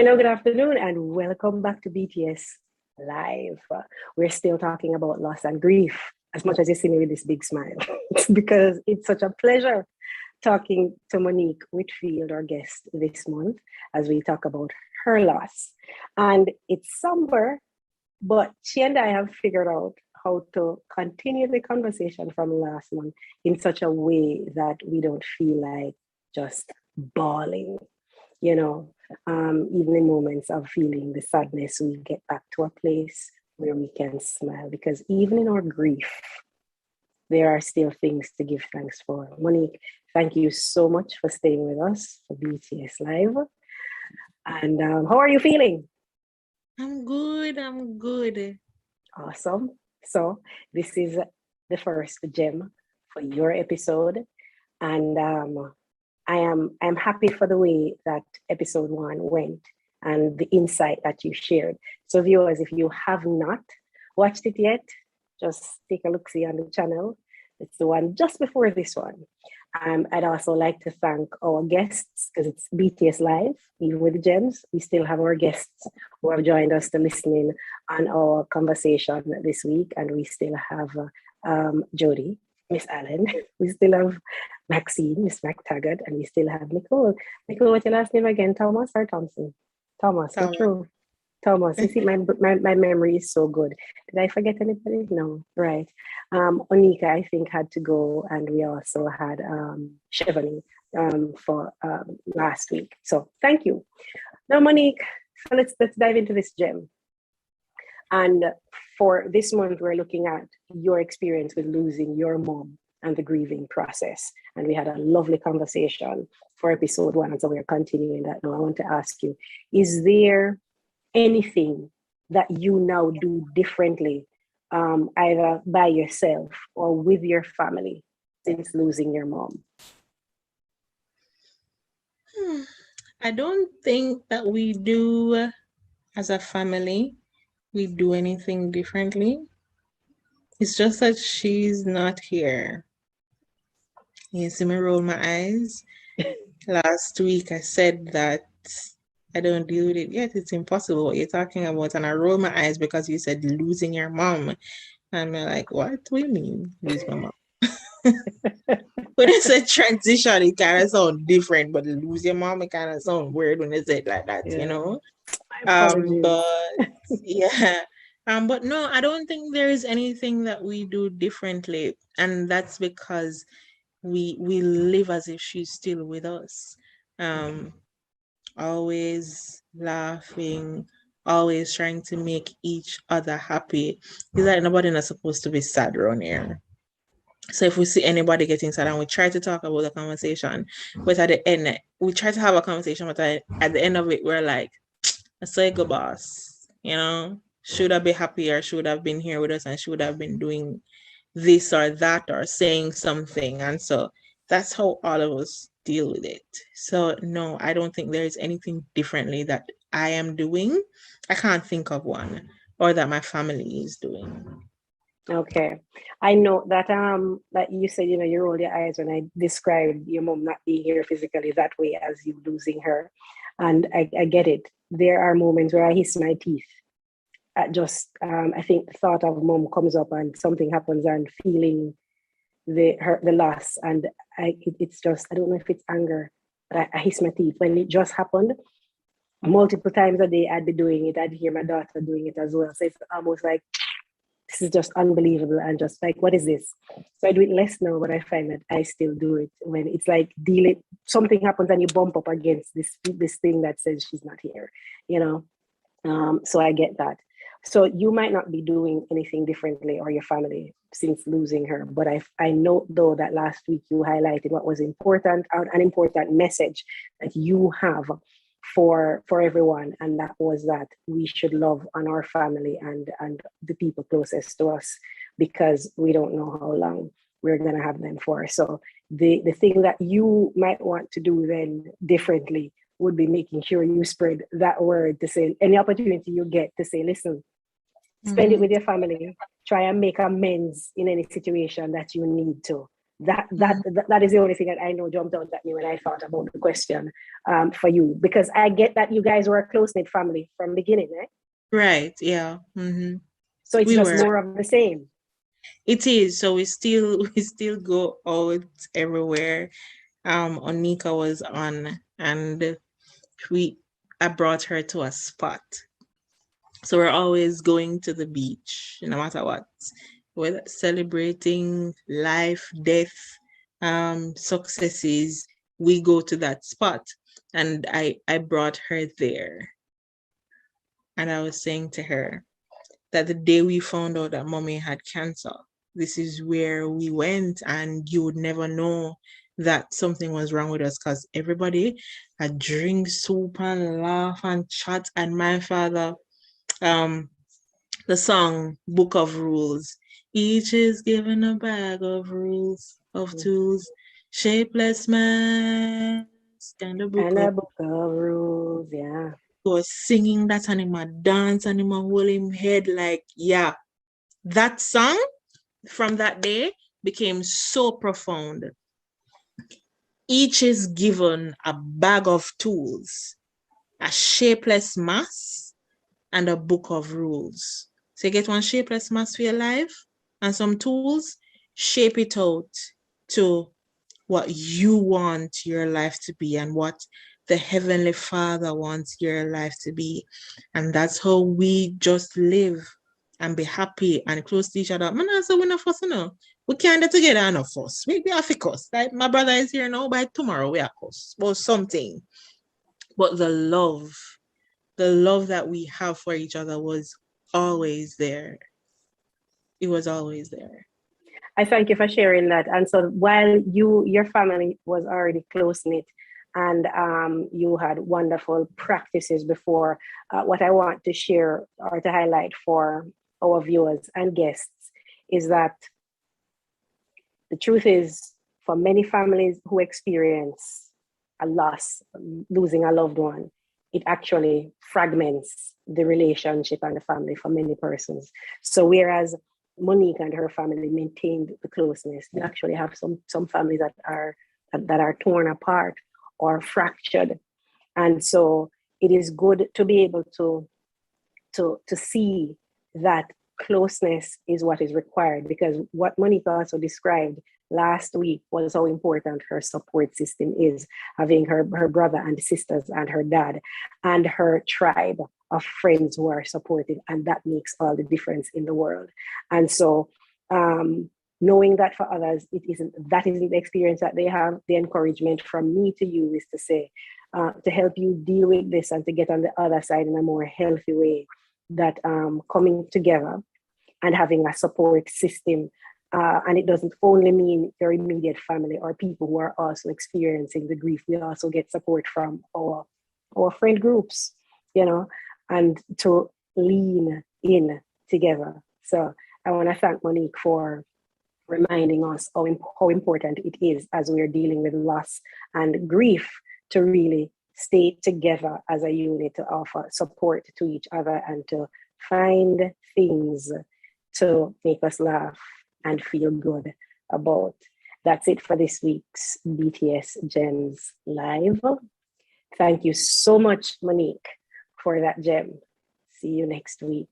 Hello, good afternoon, and welcome back to BTS Live. We're still talking about loss and grief. As much as you see me with this big smile, it's because it's such a pleasure talking to Monique Whitfield, our guest this month, as we talk about her loss. And it's somber, but she and I have figured out how to continue the conversation from last month in such a way that we don't feel like just bawling, you know, even in moments of feeling the sadness, we get back to a place where we can smile because even in our grief, there are still things to give thanks for. Monique, thank you so much for staying with us for BTS Live. And how are you feeling? I'm good. I'm good. Awesome. So this is the first gem for your episode. And I'm happy for the way that episode 1 went and the insight that you shared. So viewers, if you have not watched it yet, just take a look-see on the channel. It's the one just before this one. I'd also like to thank our guests because it's BTS Live, even with the gems. We still have our guests who have joined us to listen in on our conversation this week. And we still have Jody, Miss Allen. We still have Maxine, Miss McTaggart, and we still have Nicole. Nicole, what's your last name again? Thomas or Thompson? Thomas, Thomas. true. Thomas, you see, my memory is so good. Did I forget anybody? No, right. Onika, I think, had to go, and we also had Shivani for last week. So thank you. Now, Monique, so let's dive into this gem. And for this month, we're looking at your experience with losing your mom and the grieving process. And we had a lovely conversation for episode 1. And so we're continuing that now. I want to ask you, is there anything that you now do differently, either by yourself or with your family since losing your mom? I don't think that we do, as a family, we do anything differently. It's just that she's not here. You see me roll my eyes. Last week I said that I don't deal with it yet. It's impossible what you're talking about. And I roll my eyes because you said losing your mom. And I'm like, what? What do you mean lose my mom? When it's a transition, it kind of sounds different, but lose your mom, it kind of sounds weird when it's said like that, you know? But yeah. But no, I don't think there is anything that we do differently. And that's because we live as if she's still with us. Always laughing, always trying to make each other happy. Is that nobody not supposed to be sad around here? So if we see anybody getting sad and we try to talk about the conversation, but at the end, we try to have a conversation, but at the end of it, we're like, I say go boss, you know, should have been happier, should have been here with us and should have been doing this or that or saying something. And so that's how all of us deal with it. So no, I don't think there is anything differently that I am doing. I can't think of one, or that my family is doing. Okay. I know that that you said, you know, you rolled your eyes when I described your mom not being here physically that way as you losing her. And I get it. There are moments where I hiss my teeth at just I think the thought of mom comes up and something happens and feeling the loss. And it's just, I don't know if it's anger, but I hiss my teeth when it just happened. Multiple times a day I'd be doing it. I'd hear my daughter doing it as well. So it's almost like, this is just unbelievable and just like, what is this? So I do it less now, but I find that I still do it when it's like something happens and you bump up against this thing that says she's not here, you know? So I get that. So you might not be doing anything differently or your family since losing her, but I know though that last week you highlighted what was important, an important message that you have for everyone, and that was that we should love on our family and the people closest to us because we don't know how long we're going to have them for. So the thing that you might want to do then differently would be making sure you spread that word to say any opportunity you get to say, listen, spend it with your family, try and make amends in any situation that you need to, That is the only thing that I know jumped out at me when I thought about the question for you, because I get that you guys were a close-knit family from the beginning, right? Right, yeah. Mm-hmm. So it's We just were. more of the same. It is. So we still go out everywhere. Onika was on, and we I brought her to a spot. So we're always going to the beach, no matter what. Whether celebrating life, death, successes, we go to that spot. And I brought her there. And I was saying to her that the day we found out that mommy had cancer, this is where we went, and you would never know that something was wrong with us because everybody had drink soup and laugh and chat. And my father, um, the song Book of Rules. Each is given a bag of rules, of tools, shapeless man, and a book And a of book of rules, yeah. was singing that and him a dance and him a hold him head like, yeah. That song from that day became so profound. Each is given a bag of tools, a shapeless mass, and a book of rules. So you get one shapeless mass for your life and some tools, shape it out to what you want your life to be and what the Heavenly Father wants your life to be. And that's how we just live and be happy and close to each other. Man, also we not fuss, you know. We can't get together and not fuss. We have to cuss. Like my brother is here now, by tomorrow we are cuss or something. But the love that we have for each other was always there. It was always there. I thank you for sharing that. And so while your family was already close knit, and you had wonderful practices before, what I want to share or to highlight for our viewers and guests is that the truth is, for many families who experience a loss, losing a loved one, it actually fragments the relationship and the family for many persons. So whereas Monique and her family maintained the closeness, you actually have some families that are torn apart or fractured. And so it is good to be able to see that closeness is what is required, because what Monique also described last week was how important her support system is, having her brother and sisters and her dad and her tribe of friends who are supportive, and that makes all the difference in the world. And so knowing that for others that isn't the experience that they have, the encouragement from me to you is to say, to help you deal with this and to get on the other side in a more healthy way, that coming together and having a support system, and it doesn't only mean your immediate family or people who are also experiencing the grief. We also get support from our friend groups, and to lean in together. So I want to thank Monique for reminding us how important it is as we're dealing with loss and grief to really stay together as a unit, to offer support to each other and to find things to make us laugh and feel good about. That's it for this week's BTS Gems Live. Thank you so much, Monique, for that gem. See you next week.